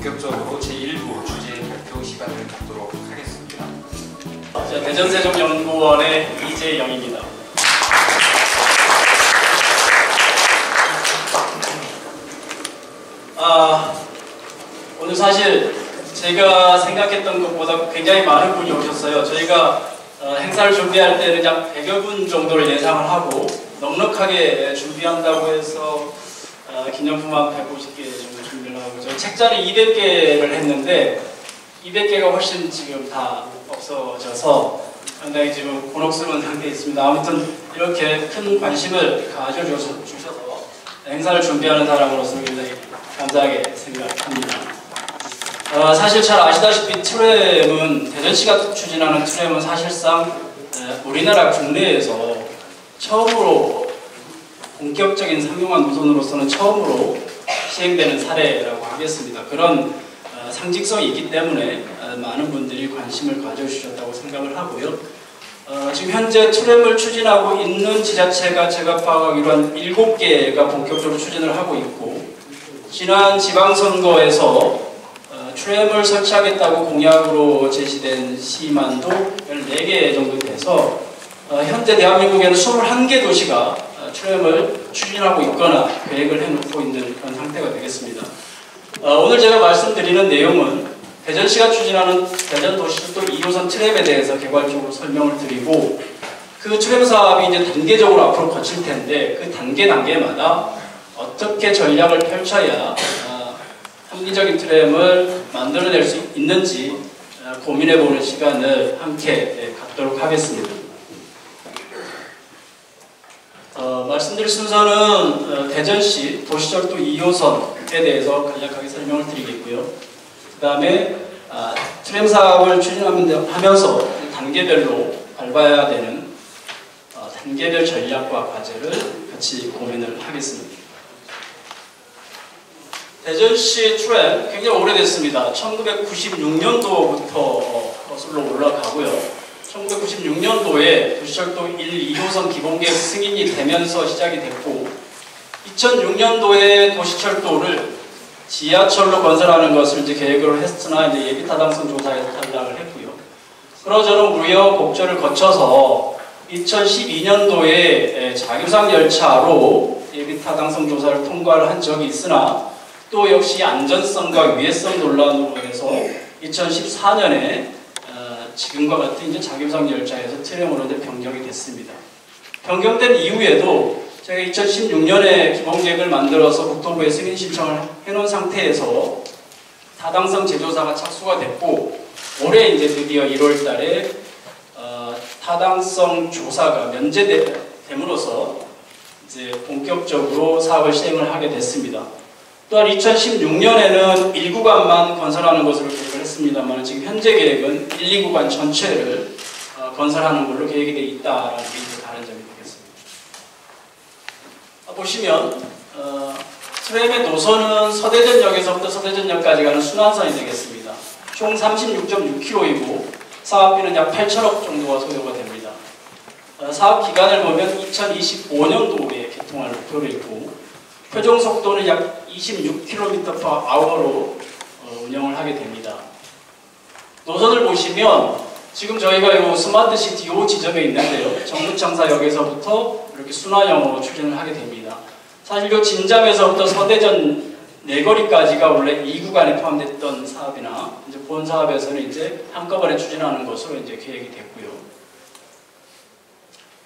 본격적으로 제1부 주제 발표 시간을 갖도록 하겠습니다. 대전세종연구원의 이재영입니다. 오늘 사실 제가 생각했던 것보다 굉장히 많은 분이 오셨어요. 저희가 행사를 준비할 때는 약 100여 분 정도를 예상을 하고 넉넉하게 준비한다고 해서 기념품 한 150개 정도 준비를 하고 저희 책자를 200개를 했는데 200개가 훨씬 지금 다 없어져서 상당히 지금 곤혹스러운 상태에 있습니다. 아무튼 이렇게 큰 관심을 가져주셔서 행사를 준비하는 사람으로서 굉장히 감사하게 생각합니다. 사실 잘 아시다시피 트램은 대전시가 추진하는 트램은 사실상 우리나라 국내에서 처음으로 본격적인 상용화 노선으로서는 처음으로 시행되는 사례라고 하겠습니다. 그런 상징성이 있기 때문에 많은 분들이 관심을 가져주셨다고 생각을 하고요. 지금 현재 트램을 추진하고 있는 지자체가 제가 파악하기로 한 7개가 본격적으로 추진을 하고 있고 지난 지방선거에서 트램을 설치하겠다고 공약으로 제시된 시만도 14개 정도 돼서 현재 대한민국에는 21개 도시가 트램을 추진하고 있거나 계획을 해놓고 있는 그런 상태가 되겠습니다. 오늘 제가 말씀드리는 내용은 대전시가 추진하는 대전도시철도 2호선 트램에 대해서 개괄적으로 설명을 드리고 그 트램 사업이 이제 단계적으로 앞으로 거칠 텐데 그 단계마다 어떻게 전략을 펼쳐야 합리적인 트램을 만들어낼 수 있는지 고민해보는 시간을 함께 갖도록 하겠습니다. 말씀드릴 순서는 대전시 도시철도 2호선에 대해서 간략하게 설명을 드리겠고요. 그 다음에 트램 사업을 추진하면서 단계별로 밟아야 되는 단계별 전략과 과제를 같이 고민을 하겠습니다. 대전시 트램 굉장히 오래됐습니다. 1996년도부터 거슬러 올라가고요. 1996년도에 도시철도 1, 2호선 기본계획 승인이 되면서 시작이 됐고 2006년도에 도시철도를 지하철로 건설하는 것을 이제 계획으로 했으나 이제 예비 타당성 조사에서 탈락을 했고요. 그러저런 우여곡절을 거쳐서 2012년도에 자규상 열차로 예비 타당성 조사를 통과를 한 적이 있으나 또 역시 안전성과 위해성 논란으로 해서 2014년에 지금과 같은 이제 자규상 열차에서 트램으로 변경이 됐습니다. 변경된 이후에도 제가 2016년에 기본계획을 만들어서 국토부에 승인 신청을 해놓은 상태에서 타당성 재조사가 착수가 됐고 올해 이제 드디어 1월달에 타당성 조사가 면제됨으로써 이제 본격적으로 사업을 시행을 하게 됐습니다. 또한 2016년에는 1구간만 건설하는 것으로 계획을 했습니다만 지금 현재 계획은 1, 2구간 전체를 건설하는 걸로 계획이 되어 있다라는 게 다른 점이 되겠습니다. 보시면 트램의 노선은 서대전역에서부터 서대전역까지 가는 순환선이 되겠습니다. 총 36.6km이고 사업비는 약 8천억 정도가 소요가 됩니다. 사업 기간을 보면 2025년도에 개통할 목표로 있고 표정 속도는 약 26km/h로 운영을 하게 됩니다. 노선을 보시면 지금 저희가 이 스마트시티 요 지점에 있는데요. 정부청사역에서부터 이렇게 순환형으로 추진을 하게 됩니다. 사실 이 진잠에서부터 서대전 내거리까지가 원래 2구간에 포함됐던 사업이나 이제 본 사업에서는 이제 한꺼번에 추진하는 것으로 이제 계획이 됐고요.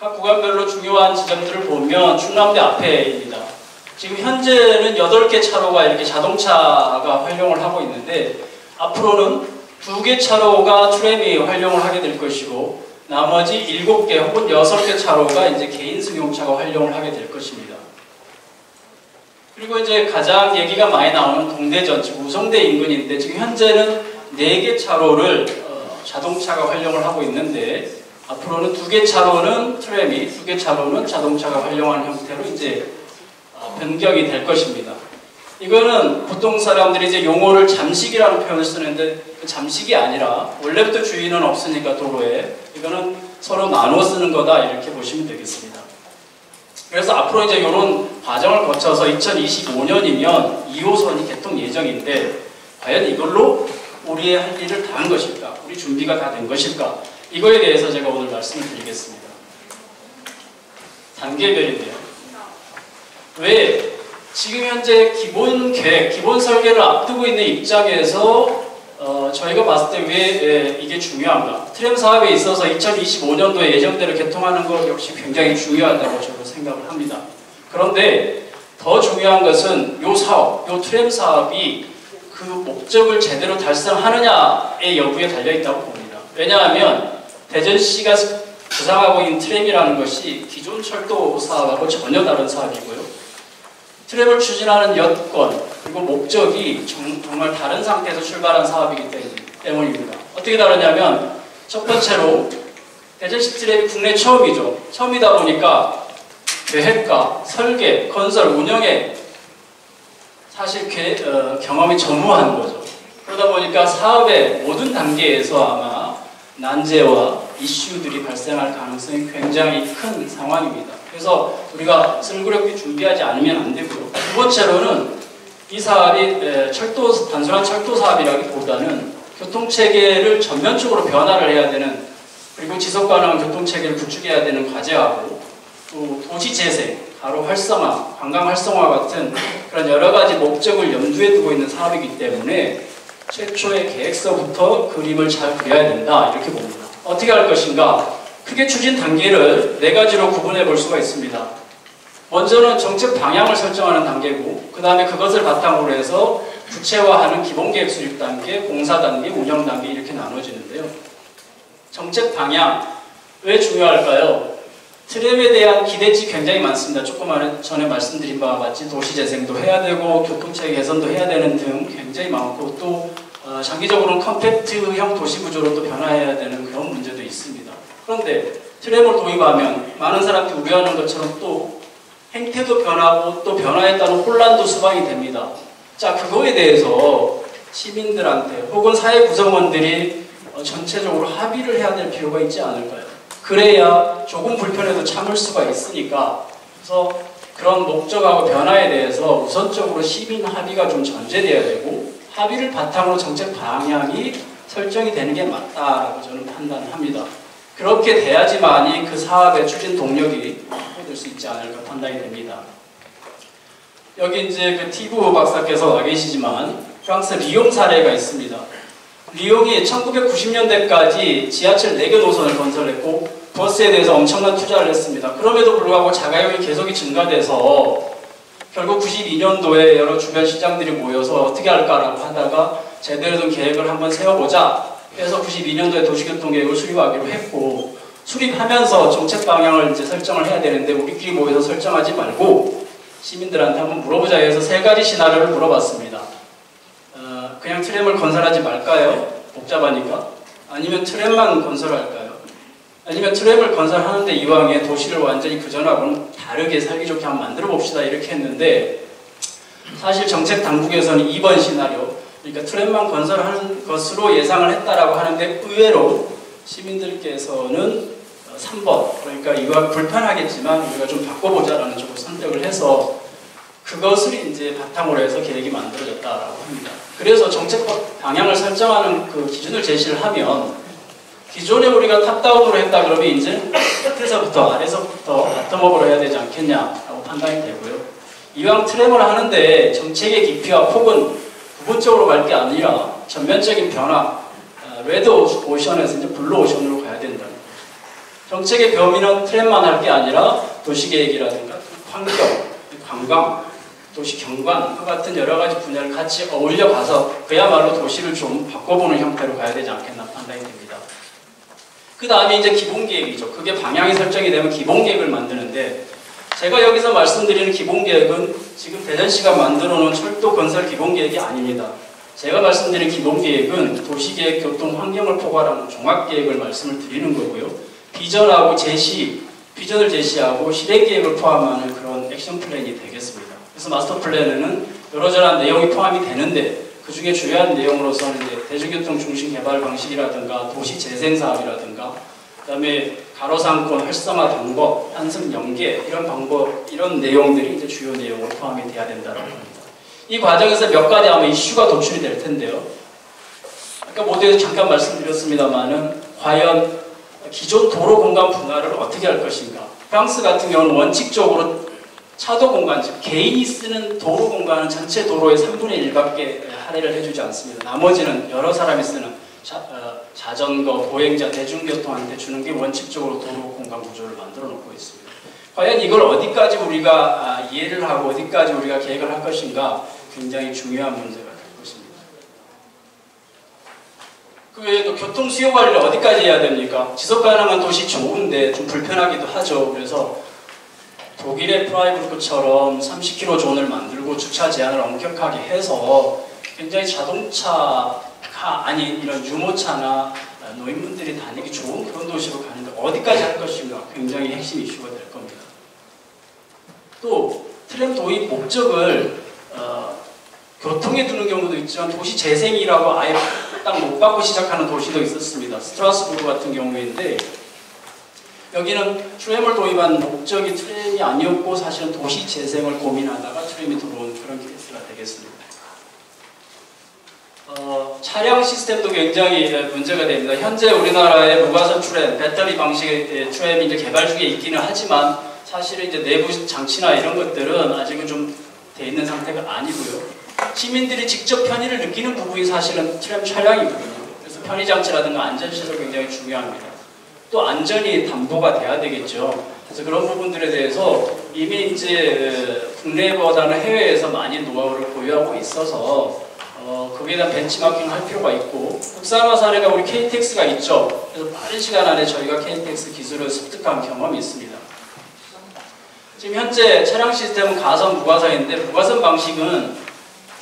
각 구간별로 중요한 지점들을 보면 충남대 앞에입니다. 지금 현재는 8개 차로가 이렇게 자동차가 활용을 하고 있는데 앞으로는 2개 차로가 트램이 활용을 하게 될 것이고 나머지 7개 혹은 6개 차로가 이제 개인 승용차가 활용을 하게 될 것입니다. 그리고 이제 가장 얘기가 많이 나오는 동대전, 즉 우성대 인근인데 지금 현재는 4개 차로를 자동차가 활용을 하고 있는데 앞으로는 2개 차로는 트램이, 2개 차로는 자동차가 활용하는 형태로 이제 변경이 될 것입니다. 이거는 보통 사람들이 이제 용어를 잠식이라는 표현을 쓰는데 그 잠식이 아니라 원래부터 주인은 없으니까 도로에 이거는 서로 나눠 쓰는 거다 이렇게 보시면 되겠습니다. 그래서 앞으로 이제 이런 과정을 거쳐서 2025년이면 2호선이 개통 예정인데 과연 이걸로 우리의 할 일을 다 한 것일까? 우리 준비가 다 된 것일까? 이거에 대해서 제가 오늘 말씀을 드리겠습니다. 단계별인데요. 왜 지금 현재 기본 계획, 기본 설계를 앞두고 있는 입장에서 저희가 봤을 때 왜 이게 중요한가? 트램 사업에 있어서 2025년도에 예정대로 개통하는 것 역시 굉장히 중요하다고 저는 생각을 합니다. 그런데 더 중요한 것은 이 사업, 이 트램 사업이 그 목적을 제대로 달성하느냐의 여부에 달려있다고 봅니다. 왜냐하면 대전시가 구상하고 있는 트램이라는 것이 기존 철도 사업하고 전혀 다른 사업이고요. 트램을 추진하는 여건 그리고 목적이 정말 다른 상태에서 출발한 사업이기 때문입니다. 어떻게 다르냐면 첫 번째로 대전시 트램이 국내 처음이죠. 처음이다 보니까 계획과 설계, 건설, 운영에 사실 경험이 전무한 거죠. 그러다 보니까 사업의 모든 단계에서 아마 난제와 이슈들이 발생할 가능성이 굉장히 큰 상황입니다. 그래서 우리가 쓸그럽게 준비하지 않으면 안 되고요. 두 번째로는 이 사업이 단순한 철도 사업이라기보다는 교통체계를 전면적으로 변화를 해야 되는, 그리고 지속가능한 교통체계를 구축해야 되는 과제하고, 또 도시재생, 가로 활성화, 관광 활성화 같은 그런 여러 가지 목적을 염두에 두고 있는 사업이기 때문에 최초의 계획서부터 그림을 잘 그려야 된다, 이렇게 봅니다. 어떻게 할 것인가? 크게 추진 단계를 4가지로 구분해 볼 수가 있습니다. 먼저는 정책 방향을 설정하는 단계고, 그 다음에 그것을 바탕으로 해서 구체화하는 기본계획 수립 단계, 공사 단계, 운영 단계 이렇게 나눠지는데요. 정책 방향, 왜 중요할까요? 트램에 대한 기대치 굉장히 많습니다. 조금 전에 말씀드린 바와 같이 도시재생도 해야 되고 교통체계 개선도 해야 되는 등 굉장히 많고, 또 장기적으로는 컴팩트형 도시구조로 또 변화해야 되는 그런 문제도 있습니다. 그런데 트램을 도입하면 많은 사람들이 우려하는 것처럼 또 행태도 변하고 또 변화에 따른 혼란도 수반이 됩니다. 자, 그거에 대해서 시민들한테 혹은 사회 구성원들이 전체적으로 합의를 해야 될 필요가 있지 않을까요? 그래야 조금 불편해도 참을 수가 있으니까. 그래서 그런 목적하고 변화에 대해서 우선적으로 시민 합의가 좀 전제되어야 되고, 합의를 바탕으로 정책 방향이 설정이 되는 게 맞다라고 저는 판단합니다. 그렇게 돼야지만이 그 사업의 추진 동력이 확보될 수 있지 않을까 판단이 됩니다. 여기 이제 그 티브 박사께서 와 계시지만 프랑스 리옹 사례가 있습니다. 리옹이 1990년대까지 지하철 4개 노선을 건설했고 버스에 대해서 엄청난 투자를 했습니다. 그럼에도 불구하고 자가용이 계속 증가돼서 결국 92년도에 여러 주변 시장들이 모여서 어떻게 할까라고 하다가 제대로 된 계획을 한번 세워보자 해서 92년도에 도시교통계획을 수립하기로 했고, 수립하면서 정책 방향을 이제 설정을 해야 되는데 우리끼리 모여서 설정하지 말고 시민들한테 한번 물어보자 해서 3가지 시나리오를 물어봤습니다. 그냥 트램을 건설하지 말까요? 복잡하니까. 아니면 트램만 건설할까요? 아니면 트램을 건설하는데 이왕에 도시를 완전히 그전하고는 다르게 살기 좋게 한번 만들어 봅시다, 이렇게 했는데, 사실 정책 당국에서는 2번 시나리오, 그러니까 트램만 건설하는 것으로 예상을 했다라고 하는데, 의외로 시민들께서는 3번, 그러니까 이거 불편하겠지만 우리가 좀 바꿔보자라는 쪽으로 선택을 해서 그것을 이제 바탕으로 해서 계획이 만들어졌다라고 합니다. 그래서 정책 방향을 설정하는 그 기준을 제시를 하면, 기존에 우리가 탑다운으로 했다 그러면 이제 끝에서부터 아래서부터 바텀업으로 해야 되지 않겠냐라고 판단이 되고요. 이왕 트램을 하는데 정책의 깊이와 폭은 부분적으로 갈 게 아니라 전면적인 변화, 레드 오션에서 이제 블루 오션으로 가야 된다. 정책의 범위는 트램만 할 게 아니라 도시계획이라든가 환경, 관광, 도시 경관과 같은 여러 가지 분야를 같이 어울려 가서 그야말로 도시를 좀 바꿔보는 형태로 가야 되지 않겠나 판단이 됩니다. 그 다음에 이제 기본계획이죠. 그게 방향이 설정이 되면 기본계획을 만드는데, 제가 여기서 말씀드리는 기본계획은 지금 대전시가 만들어 놓은 철도 건설 기본계획이 아닙니다. 제가 말씀드린 기본계획은 도시계획, 교통, 환경을 포괄하는 종합계획을 말씀을 드리는 거고요. 비전하고 비전을 제시하고 실행계획을 포함하는 그런 액션 플랜이 되겠습니다. 그래서 마스터 플랜에는 여러저러한 내용이 포함이 되는데, 그 중에 중요한 내용으로서는 이제 대중교통 중심 개발 방식이라든가 도시 재생 사업이라든가, 그다음에 가로상권 활성화 방법, 환승 연계 이런 방법, 이런 내용들이 이제 주요 내용으로 포함이 돼야 된다고 합니다. 이 과정에서 몇 가지 아마 이슈가 도출이 될 텐데요. 아까 모두에서 잠깐 말씀드렸습니다만은 과연 기존 도로 공간 분할을 어떻게 할 것인가. 프랑스 같은 경우는 원칙적으로 차도 공간, 즉 개인이 쓰는 도로 공간은 전체 도로의 3분의 1밖에 할애를 해주지 않습니다. 나머지는 여러 사람이 쓰는 자전거, 보행자, 대중교통한테 주는 게 원칙적으로 도로 공간 구조를 만들어 놓고 있습니다. 과연 이걸 어디까지 우리가 이해를 하고 어디까지 우리가 계획을 할 것인가 굉장히 중요한 문제가 될 것입니다. 그 외에도 교통 수요 관리를 어디까지 해야 됩니까? 지속 가능한 도시 좋은데 좀 불편하기도 하죠. 그래서 독일의 프라이부르크처럼 30km 존을 만들고 주차 제한을 엄격하게 해서 굉장히 자동차가 아닌 이런 유모차나 노인분들이 다니기 좋은 그런 도시로 가는데 어디까지 할 것인가 굉장히 핵심 이슈가 될 겁니다. 또 트램 도입 목적을 교통에 두는 경우도 있지만 도시 재생이라고 아예 딱 못 받고 시작하는 도시도 있었습니다. 스트라스부르 같은 경우인데 여기는 트램을 도입한 목적이 트램이 아니었고 사실은 도시 재생을 고민하다가 트램이 들어온 그런 케이스가 되겠습니다. 차량 시스템도 굉장히 문제가 됩니다. 현재 우리나라의 무가선 트램, 배터리 방식의 트램이 이제 개발 중에 있기는 하지만 사실은 이제 내부 장치나 이런 것들은 아직은 좀 돼 있는 상태가 아니고요. 시민들이 직접 편의를 느끼는 부분이 사실은 트램 차량이거든요. 그래서 편의 장치라든가 안전시설 굉장히 중요합니다. 또 안전이 담보가 돼야 되겠죠. 그래서 그런 부분들에 대해서 이미 이제 국내보다는 해외에서 많이 노하우를 보유하고 있어서 거기에 대한 벤치마킹을 할 필요가 있고 국산화 사례가 우리 KTX가 있죠. 그래서 빠른 시간 안에 저희가 KTX 기술을 습득한 경험이 있습니다. 지금 현재 차량 시스템은 가선, 무가선인데 무가선 방식은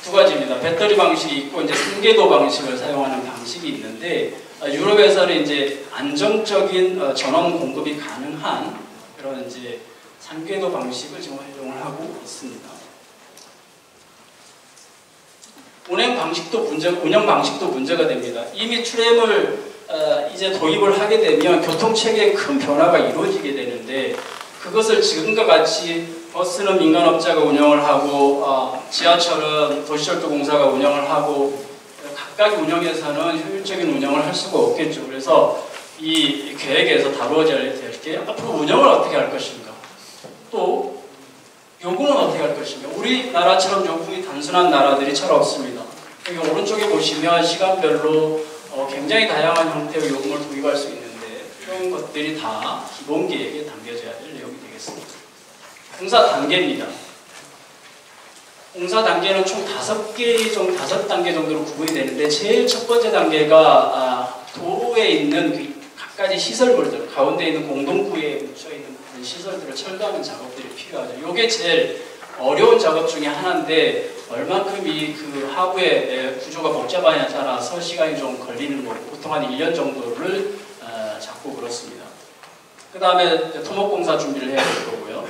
두 가지입니다. 배터리 방식이 있고 이제 삼궤도 방식을 사용하는 방식이 있는데 유럽에서는 이제 안정적인 전원 공급이 가능한 그런 이제 삼궤도 방식을 지금 활용을 하고 있습니다. 운영 방식도 문제가 됩니다. 이미 트램을 이제 도입을 하게 되면 교통 체계에 큰 변화가 이루어지게 되는데 그것을 지금과 같이 버스는 민간업자가 운영을 하고 지하철은 도시철도공사가 운영을 하고 각각의 운영에서는 효율적인 운영을 할 수가 없겠죠. 그래서 이 계획에서 다루어져야 될 게 앞으로 운영을 어떻게 할 것인가, 또 요금은 어떻게 할 것인가. 우리나라처럼 요금이 단순한 나라들이 잘 없습니다. 여기 오른쪽에 보시면 시간별로 굉장히 다양한 형태의 요금을 도입할 수 있는데 이런 것들이 다 기본 계획에 담겨져야 될 내용이 되겠습니다. 공사 단계입니다. 공사 단계는 총 5단계 정도로 구분이 되는데 제일 첫 번째 단계가 도로에 있는 그 각가지 시설물들, 가운데 있는 공동구에 묻혀있는 그런 시설들을 철거하는 작업들이 필요하죠. 이게 제일 어려운 작업 중에 하나인데 얼만큼 그 하부의 구조가 복잡하냐에 따라서 시간이 좀 걸리는 거고 보통 한 1년 정도를 잡고 그렇습니다. 그 다음에 토목공사 준비를 해야 될 거고요.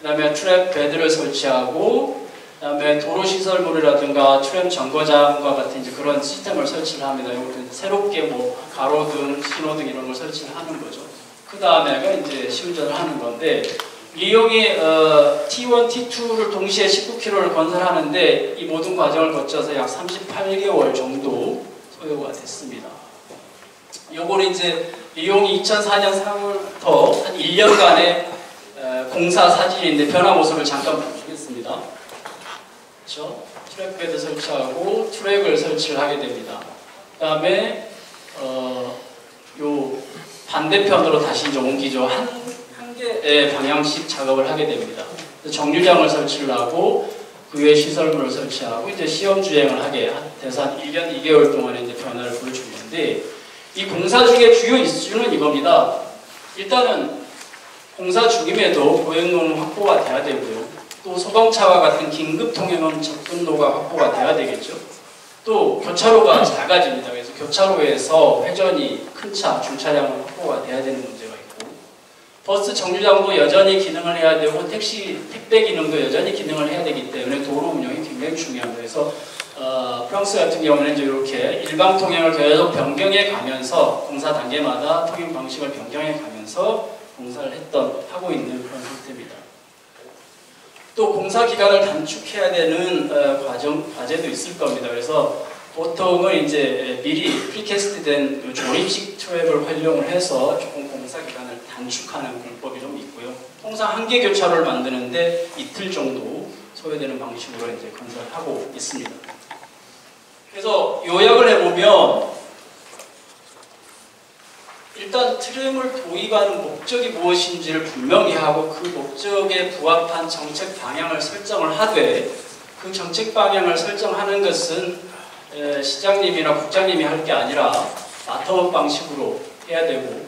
그 다음에 트랩 베드를 설치하고 그 다음에 도로시설물이라든가 트램 정거장과 같은 이제 그런 시스템을 설치를 합니다. 이것도 새롭게 뭐 가로등, 신호등 이런 걸 설치를 하는 거죠. 그 다음에가 이제 시운전을 하는 건데 리용이 T1, T2를 동시에 19km를 건설하는데 이 모든 과정을 거쳐서 약 38개월 정도 소요가 됐습니다. 요거는 이제 리용이 2004년 3월부터 한 1년간의 공사 사진인데 변화 모습을 잠깐 보시겠습니다. 그렇죠? 트랙베드 설치하고 트랙을 설치를 하게 됩니다. 그 다음에 요 반대편으로 다시 이제 옮기죠. 한 개의 방향씩 작업을 하게 됩니다. 정류장을 설치를 하고 그 외에 시설물을 설치하고 이제 시험 주행을 하게 돼서 한 1년 2개월 동안에 이제 변화를 보여준 건데 이 공사 중에 주요 이슈는 이겁니다. 일단은 공사 중임에도 보행로는 확보가 돼야 되고요. 또 소방차와 같은 긴급 통행은 접근로가 확보가 돼야 되겠죠. 또 교차로가 작아집니다. 그래서 교차로에서 회전이 큰 차, 중차량은 확보가 돼야 되는 문제가 있고 버스 정류장도 여전히 기능을 해야 되고 택배 기능도 여전히 기능을 해야 되기 때문에 도로 운영이 굉장히 중요합니다. 그래서 프랑스 같은 경우는 이제 이렇게 일방 통행을 계속 변경해 가면서 공사 단계마다 통행 방식을 변경해 가면서 공사를 하고 있는 그런 상태입니다. 또 공사 기간을 단축해야 되는 과제도 있을 겁니다. 그래서 보통은 이제 미리 프리캐스트된 조립식 트랩을 활용을 해서 조금 공사 기간을 단축하는 공법이 좀 있고요. 통상 한 개 교차로를 만드는데 이틀 정도 소요되는 방식으로 이제 건설하고 있습니다. 그래서 요약을 해보면 일단 트램을 도입하는 목적이 무엇인지를 분명히 하고 그 목적에 부합한 정책 방향을 설정을 하되 그 정책 방향을 설정하는 것은 시장님이나 국장님이 할 게 아니라 바텀업 방식으로 해야 되고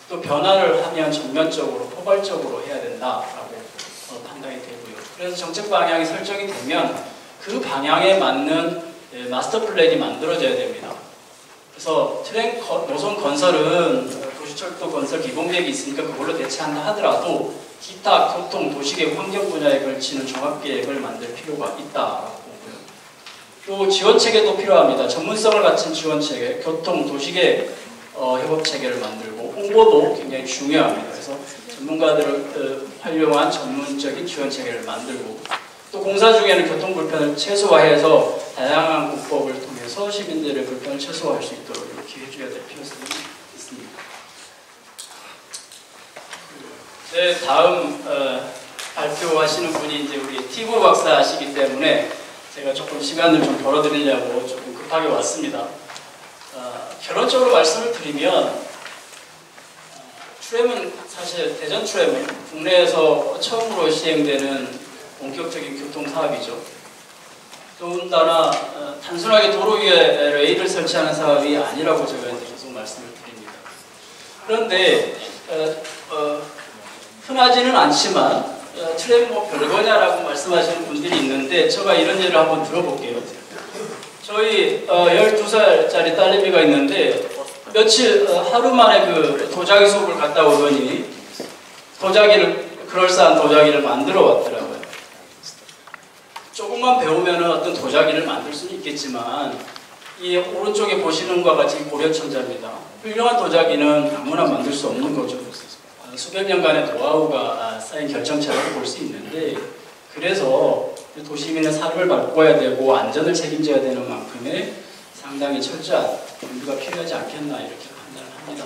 또 변화를 하면 전면적으로 포괄적으로 해야 된다라고 판단이 되고요. 그래서 정책 방향이 설정이 되면 그 방향에 맞는 마스터 플랜이 만들어져야 됩니다. 그래서 트램 노선 건설은 도시철도 건설 기본계획이 있으니까 그걸로 대체한다 하더라도 기타 교통, 도시계획, 환경 분야에 걸치는 종합계획을 만들 필요가 있다라고 보고요. 또 지원체계도 필요합니다. 전문성을 갖춘 지원체계, 교통, 도시계획 협업체계를 만들고 홍보도 굉장히 중요합니다. 그래서 전문가들을 활용한 전문적인 지원체계를 만들고 또 공사 중에는 교통 불편을 최소화해서 다양한 공법을 통해서 시민들의 불편을 최소화할 수 있도록 이렇게 해줘야 될 필요성이 있습니다. 네, 다음 발표하시는 분이 이제 우리 티브 박사시기 때문에 제가 조금 시간을 좀 벌어드리려고 조금 급하게 왔습니다. 결론적으로 말씀을 드리면 트램은 사실 대전 트램은 국내에서 처음으로 시행되는 본격적인 교통사업이죠. 더군다나 단순하게 도로 위에 레일을 설치하는 사업이 아니라고 제가 계속 말씀을 드립니다. 그런데 흔하지는 않지만 트램 뭐 별거냐라고 말씀하시는 분들이 있는데 제가 이런 예를 한번 들어볼게요. 저희 12살짜리 딸내미가 있는데 며칠 하루 만에 그 도자기 수업을 갔다 오더니 그럴싸한 도자기를 만들어 왔더라고요. 조금만 배우면 어떤 도자기를 만들 수는 있겠지만 이 오른쪽에 보시는 것과 같이 고려천자입니다. 훌륭한 도자기는 아무나 만들 수 없는 거죠. 수백 년간의 노하우가 쌓인 결정체라고 볼 수 있는데 그래서 도시민의 삶을 바꿔야 되고 안전을 책임져야 되는 만큼의 상당히 철저한 준비가 필요하지 않겠나 이렇게 판단을 합니다.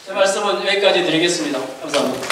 제 말씀은 여기까지 드리겠습니다. 감사합니다.